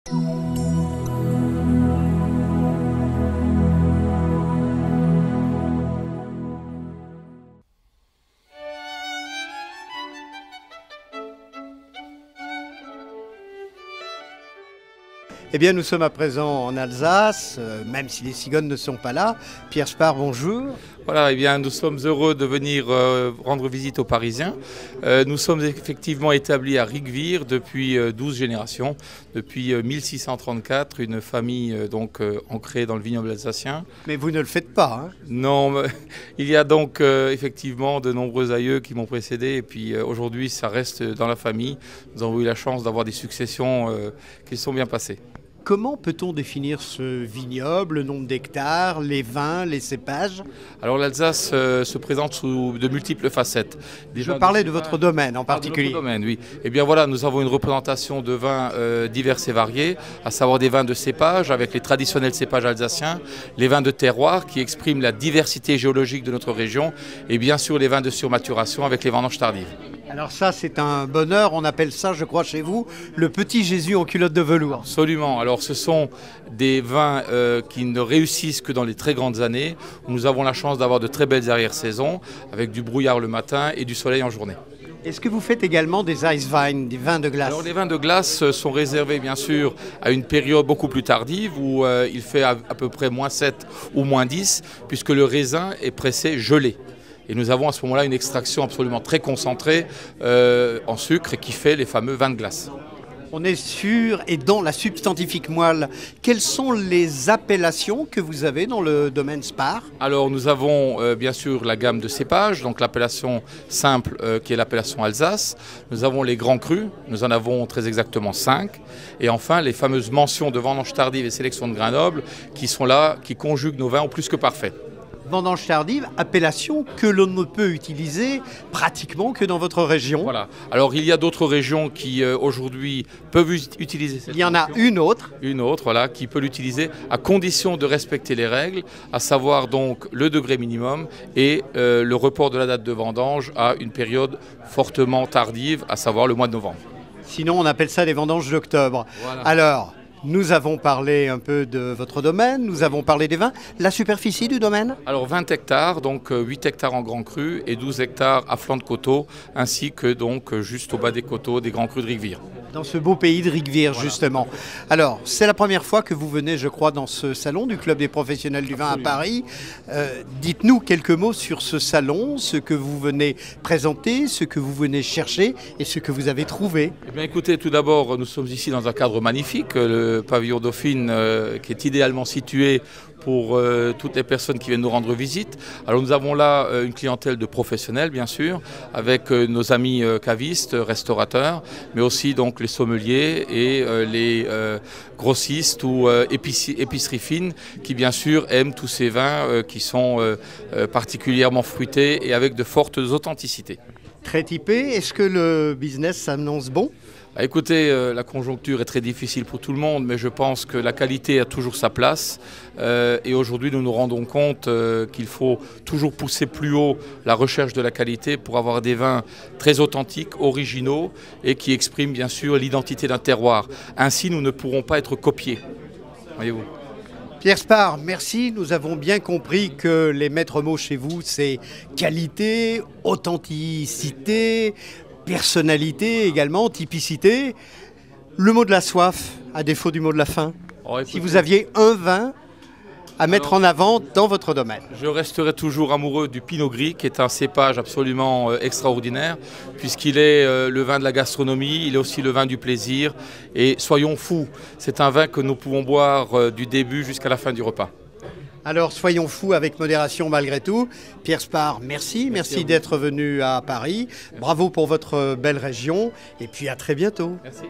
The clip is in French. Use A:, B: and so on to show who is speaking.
A: Eh bien, nous sommes à présent en Alsace, même si les cigognes ne sont pas là. Pierre Spar, bonjour.
B: Voilà, eh bien, nous sommes heureux de venir rendre visite aux Parisiens. Nous sommes effectivement établis à Rigvir depuis 12 générations, depuis 1634, une famille ancrée dans le vignoble alsacien.
A: Mais vous ne le faites pas, hein?
B: Non, il y a donc effectivement de nombreux aïeux qui m'ont précédé et puis aujourd'hui ça reste dans la famille. Nous avons eu la chance d'avoir des successions qui se sont bien passées.
A: Comment peut-on définir ce vignoble, le nombre d'hectares, les vins, les cépages?
B: Alors l'Alsace se présente sous de multiples facettes.
A: Je parlais de votre domaine en particulier.
B: De notre domaine, oui. Eh bien voilà, nous avons une représentation de vins divers et variés, à savoir des vins de cépage avec les traditionnels cépages alsaciens, les vins de terroir qui expriment la diversité géologique de notre région et bien sûr les vins de surmaturation avec les vendanges tardives.
A: Alors ça, c'est un bonheur, on appelle ça, je crois chez vous, le petit Jésus en culotte de velours.
B: Absolument, alors ce sont des vins qui ne réussissent que dans les très grandes années, où nous avons la chance d'avoir de très belles arrière-saisons, avec du brouillard le matin et du soleil en journée.
A: Est-ce que vous faites également des ice wine, des vins de glace?
B: Alors les vins de glace sont réservés bien sûr à une période beaucoup plus tardive où il fait à peu près -7 ou -10, puisque le raisin est pressé gelé. Et nous avons à ce moment-là une extraction absolument très concentrée en sucre qui fait les fameux vins de glace.
A: On est sûr, et dans la substantifique moelle, quelles sont les appellations que vous avez dans le domaine Spar?
B: Alors nous avons bien sûr la gamme de cépages, donc l'appellation simple qui est l'appellation Alsace. Nous avons les grands crus, nous en avons très exactement 5. Et enfin les fameuses mentions de vendange tardive et sélection de grains nobles qui sont là, qui conjuguent nos vins au plus que parfait.
A: Vendange tardive, appellation que l'on ne peut utiliser pratiquement que dans votre région.
B: Voilà. Alors il y a d'autres régions qui aujourd'hui peuvent utiliser cette
A: Il y en a une autre.
B: Une autre, voilà, qui peut l'utiliser à condition de respecter les règles, à savoir donc le degré minimum et le report de la date de vendange à une période fortement tardive, à savoir le mois de novembre.
A: Sinon on appelle ça les vendanges d'octobre.
B: Voilà.
A: Alors, nous avons parlé un peu de votre domaine, nous avons parlé des vins. La superficie du domaine?
B: Alors 20 hectares, donc 8 hectares en grand cru et 12 hectares à flanc de coteaux, ainsi que donc juste au bas des coteaux des grands crus de Rigvir.
A: Dans ce beau pays de Rigvir, voilà, justement. Alors, c'est la première fois que vous venez, je crois, dans ce salon du Club des professionnels du vin à Paris. Dites-nous quelques mots sur ce salon, ce que vous venez présenter, ce que vous venez chercher et ce que vous avez trouvé.
B: Eh bien, écoutez, tout d'abord, nous sommes ici dans un cadre magnifique, le pavillon Dauphine, qui est idéalement situé pour toutes les personnes qui viennent nous rendre visite. Alors nous avons là une clientèle de professionnels bien sûr, avec nos amis cavistes, restaurateurs, mais aussi donc les sommeliers et les grossistes ou épiceries fines qui bien sûr aiment tous ces vins qui sont particulièrement fruités et avec de fortes authenticités.
A: Très typé, est-ce que le business s'annonce bon?
B: Écoutez, la conjoncture est très difficile pour tout le monde, mais je pense que la qualité a toujours sa place. Et aujourd'hui, nous nous rendons compte qu'il faut toujours pousser plus haut la recherche de la qualité pour avoir des vins très authentiques, originaux et qui expriment bien sûr l'identité d'un terroir. Ainsi, nous ne pourrons pas être copiés. Voyez-vous.
A: Pierre Spar, merci. Nous avons bien compris que les maîtres mots chez vous, c'est qualité, authenticité, personnalité également, typicité. Le mot de la soif, à défaut du mot de la faim. Oh, écoutez, si vous aviez un vin à mettre en avant dans votre domaine.
B: Je resterai toujours amoureux du Pinot Gris, qui est un cépage absolument extraordinaire, puisqu'il est le vin de la gastronomie, il est aussi le vin du plaisir. Et soyons fous, c'est un vin que nous pouvons boire du début jusqu'à la fin du repas.
A: Alors soyons fous avec modération malgré tout. Pierre Spar, merci d'être venu à Paris. Merci. Bravo pour votre belle région et puis à très bientôt.
B: Merci.